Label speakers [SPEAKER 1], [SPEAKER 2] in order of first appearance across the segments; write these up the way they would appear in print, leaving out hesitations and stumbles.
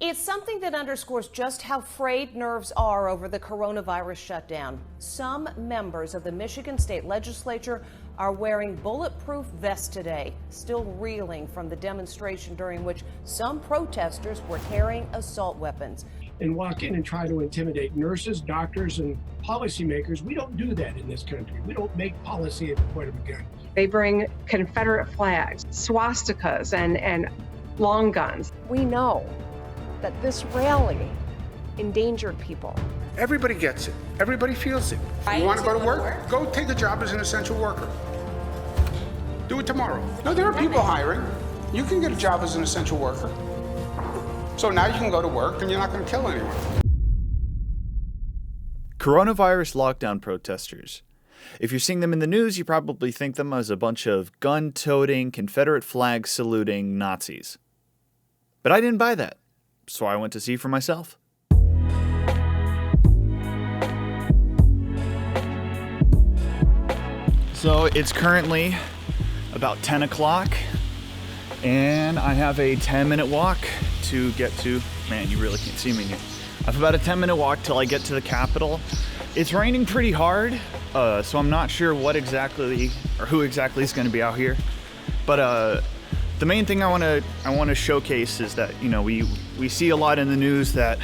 [SPEAKER 1] It's something that underscores just how frayed nerves are over the coronavirus shutdown. Some members of the Michigan State Legislature are wearing bulletproof vests today, still reeling from the demonstration during which some protesters were carrying assault weapons.
[SPEAKER 2] And walk in and try to intimidate nurses, doctors, and policymakers. We don't do that in this country. We don't make policy at the point of a gun.
[SPEAKER 3] They bring Confederate flags, swastikas, and long guns.
[SPEAKER 4] We know that this rally endangered people.
[SPEAKER 5] Everybody gets it. Everybody feels it. You want to go to work? Go take a job as an essential worker. Do it tomorrow. No, there are people hiring. You can get a job as an essential worker. So now you can go to work and you're not going to kill anyone.
[SPEAKER 6] Coronavirus lockdown protesters. If you're seeing them in the news, you probably think them as a bunch of gun-toting, Confederate flag-saluting Nazis. But I didn't buy that, so I went to see for myself. So it's currently about 10 o'clock, and I have a 10-minute walk to get to, man, you really can't see me here. I have about a 10-minute walk till I get to the Capitol. It's raining pretty hard, so I'm not sure what exactly, or who exactly is gonna be out here. But the main thing I wanna showcase is that, you know, we see a lot in the news that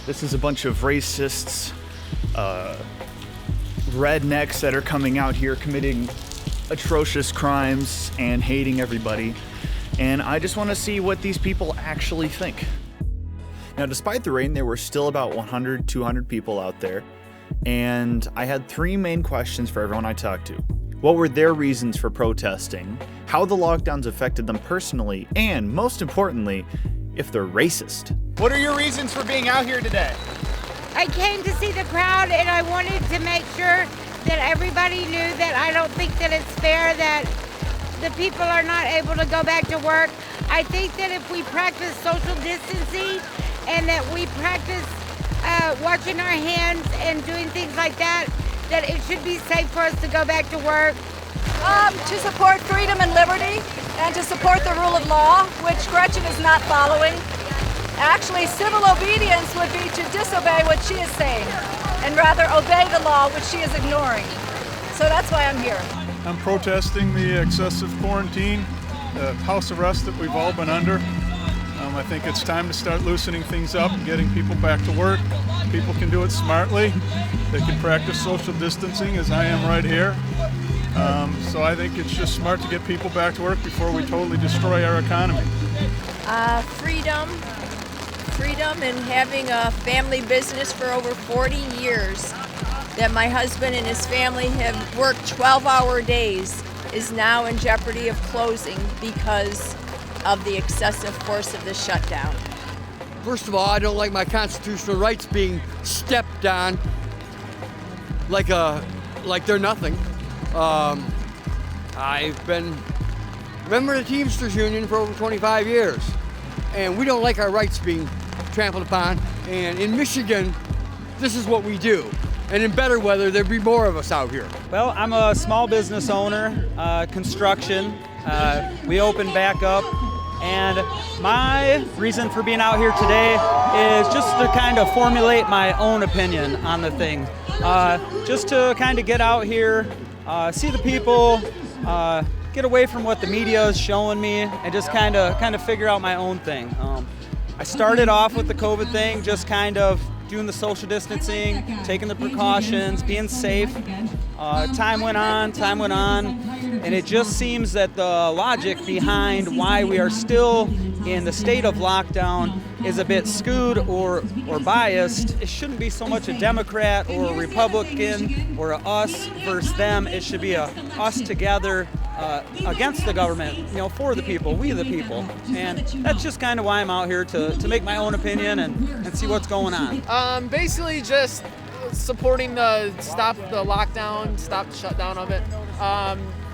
[SPEAKER 6] this is a bunch of racists, rednecks that are coming out here committing atrocious crimes and hating everybody. And I just want to see what these people actually think. Now, despite the rain, there were still about 100, 200 people out there. And I had three main questions for everyone I talked to. What were their reasons for protesting? How the lockdowns affected them personally? And most importantly, if they're racist. What are your reasons for being out here today?
[SPEAKER 7] I came to see the crowd and I wanted to make sure that everybody knew that I don't think that it's fair that the people are not able to go back to work. I think that if we practice social distancing and that we practice washing our hands and doing things like that, that it should be safe for us to go back to work.
[SPEAKER 8] To support freedom and liberty and to support the rule of law, which Gretchen is not following. Actually, civil obedience would be to disobey what she is saying and rather obey the law, which she is ignoring. So that's why I'm here.
[SPEAKER 9] I'm protesting the excessive quarantine, house arrest that we've all been under. I think it's time to start loosening things up and getting people back to work. People can do it smartly. They can practice social distancing, as I am right here. So I think it's just smart to get people back to work before we totally destroy our economy.
[SPEAKER 10] Freedom in having a family business for over 40 years that my husband and his family have worked 12-hour days is now in jeopardy of closing because of the excessive force of the shutdown.
[SPEAKER 11] First of all, I don't like my constitutional rights being stepped on like they're nothing. I've been a member of the Teamsters Union for over 25 years, and we don't like our rights being trampled upon. And in Michigan, this is what we do. And in better weather, there'd be more of us out here.
[SPEAKER 12] Well, I'm a small business owner, construction. We opened back up, and my reason for being out here today is just to kind of formulate my own opinion on the thing. Just to kind of get out here, see the people, get away from what the media is showing me, and just kind of figure out my own thing. I started off with the COVID thing, just kind of doing the social distancing, taking the precautions, being safe. Time went on, and it just seems that the logic behind why we are still in the state of lockdown is a bit skewed or biased. It shouldn't be so much a Democrat or a Republican or a us versus them. It should be a us together against the government, you know, for the people, we the people. And that's just kind of why I'm out here, to make my own opinion and see what's going on.
[SPEAKER 13] Basically just supporting the stop the lockdown, stop the shutdown of it.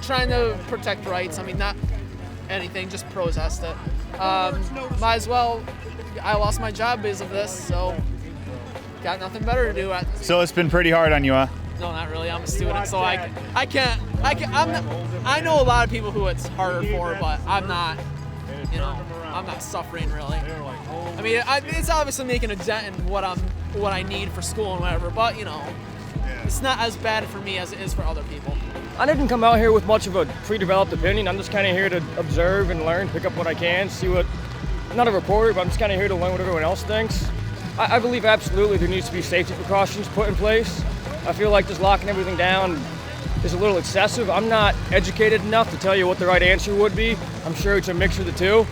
[SPEAKER 13] Trying to protect rights. I mean, not anything, just protest it. Might as well. I lost my job because of this, so got nothing better to do.
[SPEAKER 6] So it's been pretty hard on you, huh?
[SPEAKER 13] No, not really. I'm a student, so I know a lot of people who it's harder for, but I'm not, you know. I'm not suffering really. I mean, it's obviously making a dent in what I need for school and whatever, but you know, it's not as bad for me as it is for other people.
[SPEAKER 14] I didn't come out here with much of a pre-developed opinion. I'm just kind of here to observe and learn, pick up what I can, see what. I'm not a reporter, but I'm just kind of here to learn what everyone else thinks. I believe absolutely there needs to be safety precautions put in place. I feel like just locking everything down is a little excessive. I'm not educated enough to tell you what the right answer would be. I'm sure it's a mixture of the two.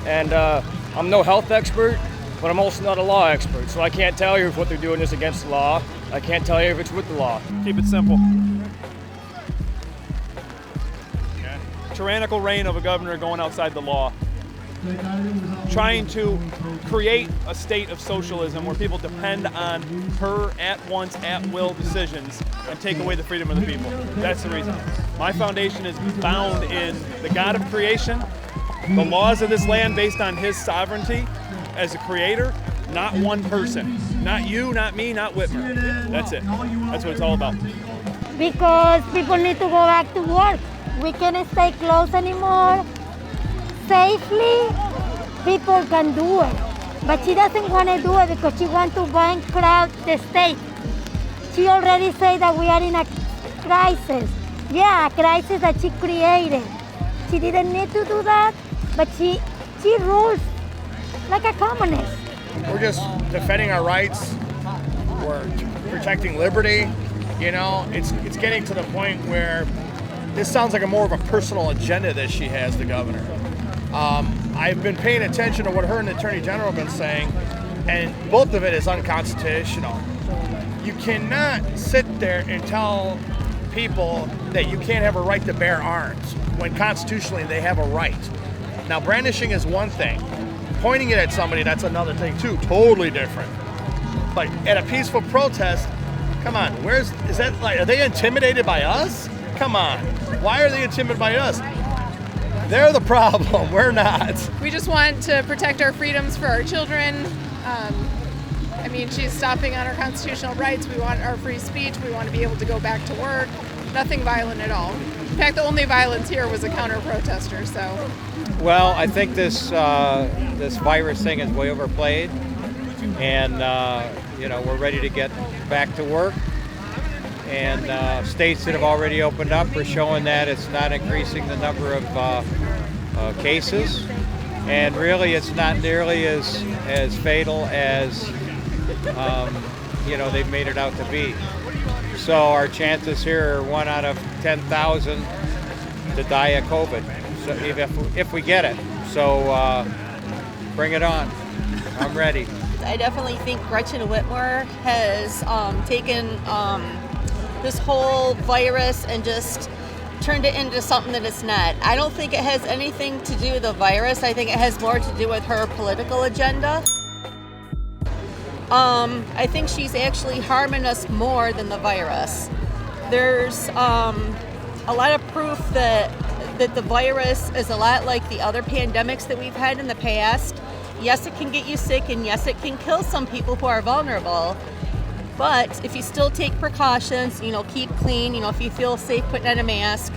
[SPEAKER 14] And I'm no health expert, but I'm also not a law expert. So I can't tell you if what they're doing is against the law. I can't tell you if it's with the law.
[SPEAKER 15] Keep it simple. Tyrannical reign of a governor going outside the law. Trying to create a state of socialism where people depend on her at-once, at-will decisions and take away the freedom of the people. That's the reason. My foundation is bound in the God of creation, the laws of this land based on his sovereignty as a creator, not one person. Not you, not me, not Whitmer. That's it. That's what it's all about.
[SPEAKER 16] Because people need to go back to work. We can't stay closed anymore. Safely, people can do it. But she doesn't want to do it because she wants to bankrupt the state. She already said that we are in a crisis. Yeah, a crisis that she created. She didn't need to do that, but she rules like a communist.
[SPEAKER 17] We're just defending our rights. We're protecting liberty. You know, it's getting to the point where this sounds like more of a personal agenda that she has, the governor. I've been paying attention to what her and the Attorney General have been saying, and both of it is unconstitutional. You cannot sit there and tell people that you can't have a right to bear arms when constitutionally they have a right. Now, brandishing is one thing. Pointing it at somebody, that's another thing too, totally different. Like at a peaceful protest, come on, is that like, are they intimidated by us? Come on, why are they intimidated by us? They're the problem, we're not.
[SPEAKER 18] We just want to protect our freedoms for our children. I mean, she's stopping on our constitutional rights. We want our free speech. We want to be able to go back to work. Nothing violent at all. In fact, the only violence here was a counter-protester, so.
[SPEAKER 19] Well, I think this virus thing is way overplayed, and we're ready to get back to work. And states that have already opened up are showing that it's not increasing the number of cases, and really it's not nearly as fatal as they've made it out to be. So our chances here are 1 out of 10,000 to die of COVID. So if we get it, so bring it on. I'm ready.
[SPEAKER 20] I definitely think Gretchen Whitmer has taken this whole virus and just turned it into something that it's not. I don't think it has anything to do with the virus. I think it has more to do with her political agenda. I think she's actually harming us more than the virus. There's a lot of proof that the virus is a lot like the other pandemics that we've had in the past. Yes, it can get you sick, and yes, it can kill some people who are vulnerable. But if you still take precautions, keep clean, if you feel safe putting on a mask,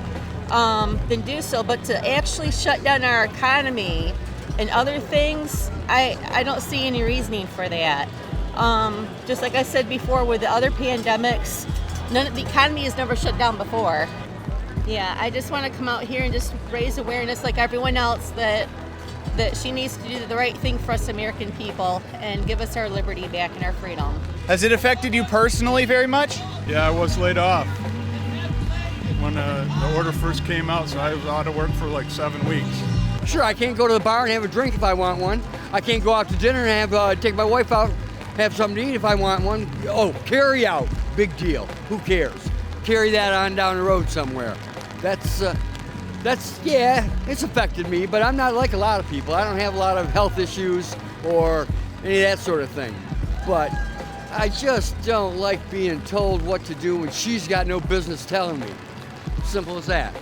[SPEAKER 20] then do so. But to actually shut down our economy and other things, I don't see any reasoning for that. Just like I said before, with the other pandemics, the economy has never shut down before. Yeah, I just want to come out here and just raise awareness like everyone else that she needs to do the right thing for us American people and give us our liberty back and our freedom.
[SPEAKER 6] Has it affected you personally very much?
[SPEAKER 9] Yeah, I was laid off when the order first came out, so I was out of work for like 7 weeks.
[SPEAKER 11] Sure, I can't go to the bar and have a drink if I want one. I can't go out to dinner and take my wife out, have something to eat if I want one. Oh, carry out, big deal. Who cares? Carry that on down the road somewhere. That's it's affected me, but I'm not like a lot of people. I don't have a lot of health issues or any of that sort of thing. But I just don't like being told what to do when she's got no business telling me. Simple as that.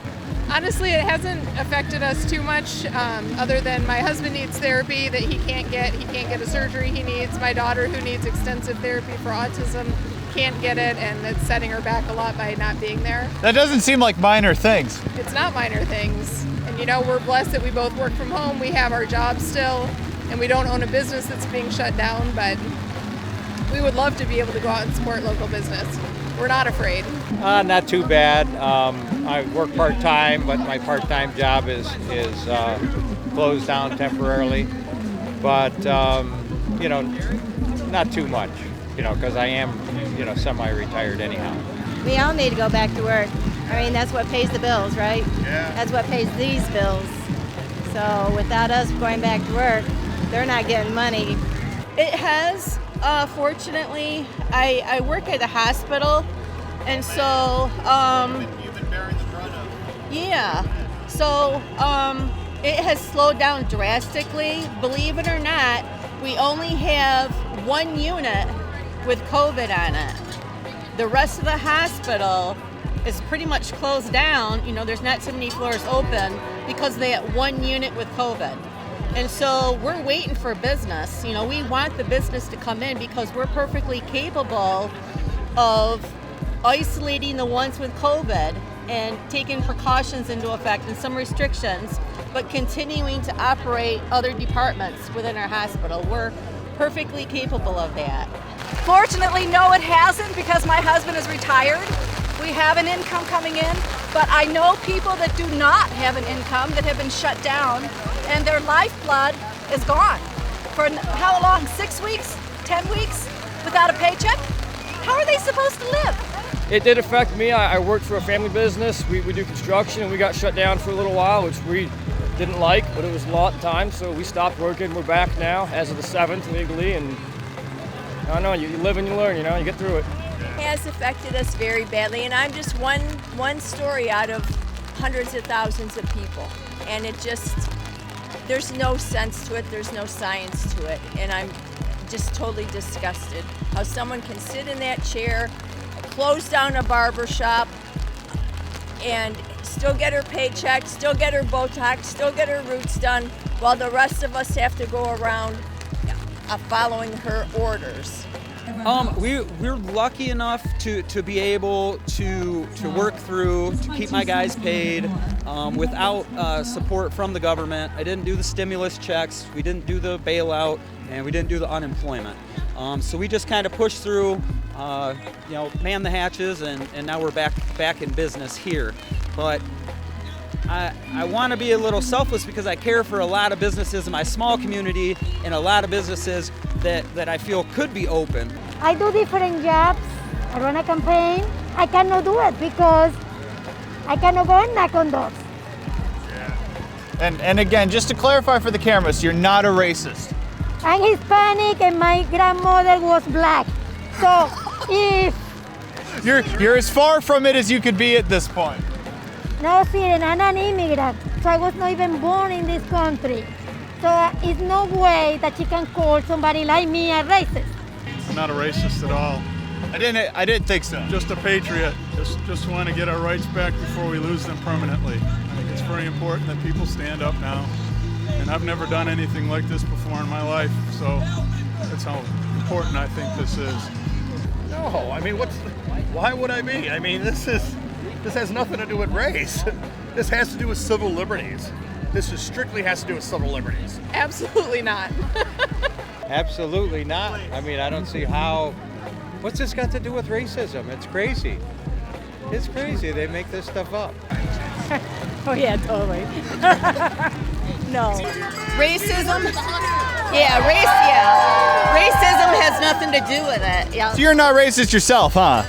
[SPEAKER 18] Honestly, it hasn't affected us too much, other than my husband needs therapy that he can't get. He can't get a surgery he needs. My daughter, who needs extensive therapy for autism, can't get it, and it's setting her back a lot by not being there.
[SPEAKER 6] That doesn't seem like minor things.
[SPEAKER 18] It's not minor things. And You know, we're blessed that we both work from home, we have our jobs still, and we don't own a business that's being shut down, but we would love to be able to go out and support local business. We're not afraid.
[SPEAKER 19] Not too bad. I work part-time, but my part-time job is closed down temporarily. But, you know, not too much, you know, because I am, you know, semi-retired anyhow.
[SPEAKER 21] We all need to go back to work. I mean, that's what pays the bills, right?
[SPEAKER 19] Yeah.
[SPEAKER 21] That's what pays these bills. So without us going back to work, they're not getting money.
[SPEAKER 20] It has, fortunately, I work at a hospital, and so, yeah, so it has slowed down drastically. Believe it or not, we only have one unit with COVID on it. The rest of the hospital is pretty much closed down. You know, there's not so many floors open because they have one unit with COVID. And so we're waiting for business. You know, we want the business to come in because we're perfectly capable of isolating the ones with COVID and taking precautions into effect and some restrictions, but continuing to operate other departments within our hospital. We're perfectly capable of that.
[SPEAKER 8] Fortunately, no, it hasn't, because my husband is retired. We have an income coming in, but I know people that do not have an income that have been shut down, and their lifeblood is gone. For how long? 6 weeks? 10 weeks without a paycheck? How are they supposed to live?
[SPEAKER 14] It did affect me. I worked for a family business. We do construction, and we got shut down for a little while, which we didn't like, but it was a lot of time, so we stopped working. We're back now as of the 7th legally, and I don't know, you live and you learn, you know, you get through it.
[SPEAKER 10] It has affected us very badly, and I'm just one story out of hundreds of thousands of people, and it just, there's no sense to it, there's no science to it, and I'm just totally disgusted how someone can sit in that chair, close down a barber shop, and still get her paycheck, still get her Botox, still get her roots done, while the rest of us have to go around following her orders.
[SPEAKER 12] We're lucky enough to be able to work through, to keep my guys paid without support from the government. I didn't do the stimulus checks, we didn't do the bailout, and we didn't do the unemployment. So we just kind of pushed through, you know, man the hatches, and now we're back in business here. But I want to be a little selfless because I care for a lot of businesses in my small community and a lot of businesses that I feel could be open.
[SPEAKER 16] I do different jobs. I run a campaign. I cannot do it because I cannot go and knock on doors.
[SPEAKER 6] And again, just to clarify for the cameras, you're not a racist.
[SPEAKER 16] I'm Hispanic and my grandmother was black. So if...
[SPEAKER 6] You're as far from it as you could be at this point.
[SPEAKER 16] No, see, and I'm an immigrant, so I was not even born in this country. So it's no way that you can call somebody like me a racist.
[SPEAKER 9] I'm not a racist at all.
[SPEAKER 6] I didn't think so.
[SPEAKER 9] Just a patriot. Just want to get our rights back before we lose them permanently. I think it's very important that people stand up now. And I've never done anything like this before in my life, so that's how important I think this is.
[SPEAKER 17] No, I mean, why would I be? I mean, this has nothing to do with race. This has to do with civil liberties. This strictly has to do with civil liberties.
[SPEAKER 18] Absolutely not.
[SPEAKER 19] Absolutely not. I mean, I don't see how. What's this got to do with racism? It's crazy. It's crazy. They make this stuff up.
[SPEAKER 21] Oh yeah, totally. No.
[SPEAKER 20] Racism? Yeah, racism has nothing to do with it. Yeah.
[SPEAKER 6] So you're not racist yourself, huh?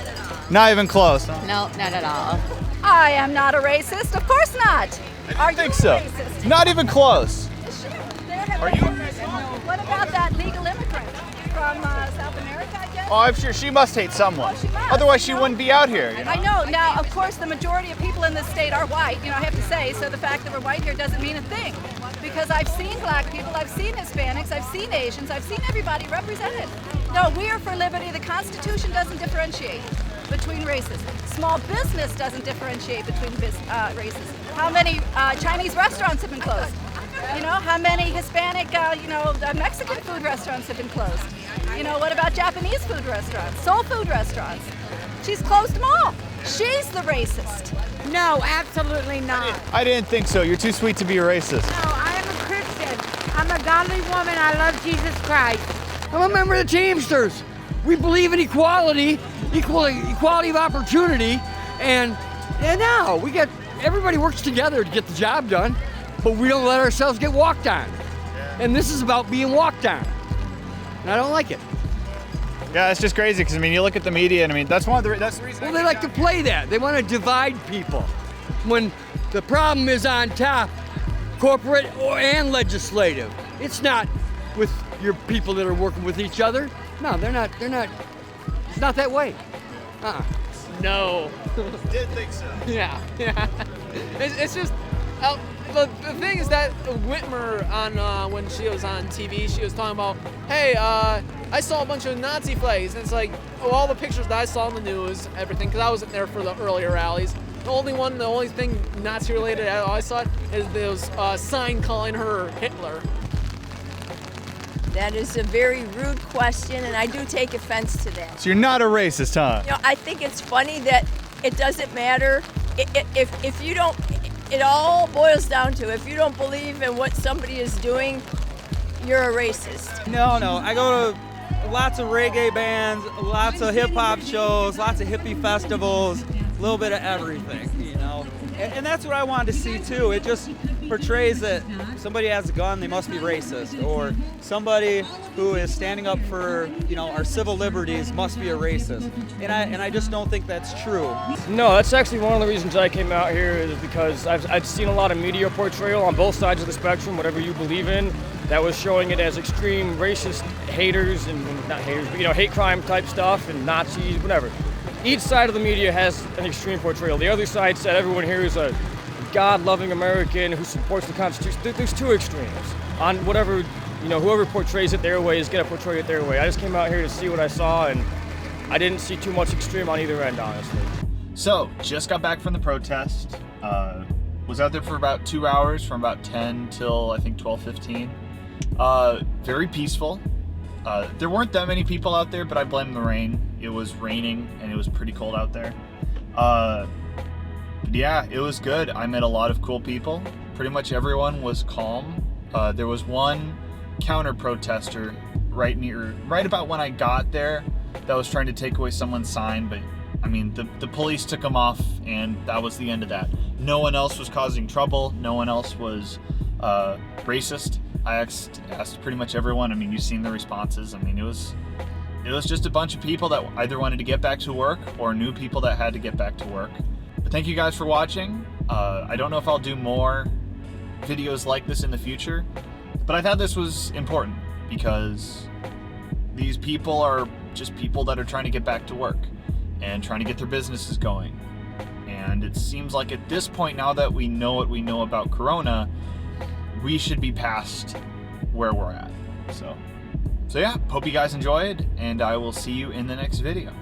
[SPEAKER 6] Not even close, huh?
[SPEAKER 20] No, not at all.
[SPEAKER 8] I am not a racist. Of course not.
[SPEAKER 6] I think so.
[SPEAKER 8] Racist?
[SPEAKER 6] Not even close.
[SPEAKER 8] Are you? What about that legal immigrant from South America, I guess?
[SPEAKER 6] Oh, I'm sure she must hate someone.
[SPEAKER 8] She must,
[SPEAKER 6] Otherwise, she wouldn't be out here. You know?
[SPEAKER 8] I know. Now, of course, the majority of people in this state are white, you know, I have to say, so the fact that we're white here doesn't mean a thing. Because I've seen black people, I've seen Hispanics, I've seen Asians, I've seen everybody represented. No, we are for liberty. The Constitution doesn't differentiate between races. Small business doesn't differentiate between races. How many Chinese restaurants have been closed? You know, how many Hispanic, Mexican food restaurants have been closed? You know, what about Japanese food restaurants, soul food restaurants? She's closed them all. She's the racist.
[SPEAKER 7] No, absolutely not.
[SPEAKER 6] I didn't think so. You're too sweet to be a racist.
[SPEAKER 7] No, I am a Christian. I'm a godly woman. I love Jesus Christ.
[SPEAKER 11] I'm a member of the Teamsters. We believe in equality of opportunity, and now everybody works together to get the job done, but we don't let ourselves get walked on. And this is about being walked on, and I don't like it.
[SPEAKER 6] Yeah, it's just crazy because I mean, you look at the media, and I mean, that's the reason.
[SPEAKER 11] Well, they like to play that. They want to divide people, when the problem is on top, corporate and legislative. It's not with your people that are working with each other. No, they're not. It's not that way.
[SPEAKER 13] No.
[SPEAKER 6] Did think so.
[SPEAKER 13] Yeah. It's just the thing is that Whitmer on when she was on TV, she was talking about, hey, I saw a bunch of Nazi flags, and it's like all the pictures that I saw in the news, everything, because I wasn't there for the earlier rallies. The only thing Nazi related I saw is those sign calling her Hitler.
[SPEAKER 10] That is a very rude question, and I do take offense to that.
[SPEAKER 6] So you're not a racist, huh?
[SPEAKER 10] You know, I think it's funny that it doesn't matter if you don't. It all boils down to if you don't believe in what somebody is doing, you're a racist.
[SPEAKER 12] No, I go to lots of reggae bands, lots of hip hop shows, lots of hippie festivals, a little bit of everything, you know. And that's what I wanted to see too. It just portrays that somebody has a gun, they must be racist, or somebody who is standing up for, you know, our civil liberties must be a racist. And I just don't think that's true.
[SPEAKER 14] No, that's actually one of the reasons I came out here, is because I've seen a lot of media portrayal on both sides of the spectrum, whatever you believe in, that was showing it as extreme racist haters, and not haters, but, you know, hate crime type stuff and Nazis, whatever. Each side of the media has an extreme portrayal. The other side said everyone here is a God-loving American who supports the Constitution. There's two extremes. On whatever, you know, whoever portrays it their way is going to portray it their way. I just came out here to see what I saw, and I didn't see too much extreme on either end, honestly.
[SPEAKER 6] So, just got back from the protest. Was out there for about 2 hours, from about 10 till I think 12:15. Very peaceful. There weren't that many people out there, but I blame the rain. It was raining and it was pretty cold out there. But yeah, it was good. I met a lot of cool people. Pretty much everyone was calm. There was one counter protester right about when I got there that was trying to take away someone's sign, but I mean, the police took him off, and that was the end of that. No one else was causing trouble. No one else was racist. I asked pretty much everyone. I mean, you've seen the responses. I mean, it was just a bunch of people that either wanted to get back to work or knew people that had to get back to work. But thank you guys for watching. I don't know if I'll do more videos like this in the future, but I thought this was important because these people are just people that are trying to get back to work and trying to get their businesses going. And it seems like at this point, now that we know what we know about Corona, we should be past where we're at. So yeah, hope you guys enjoyed, and I will see you in the next video.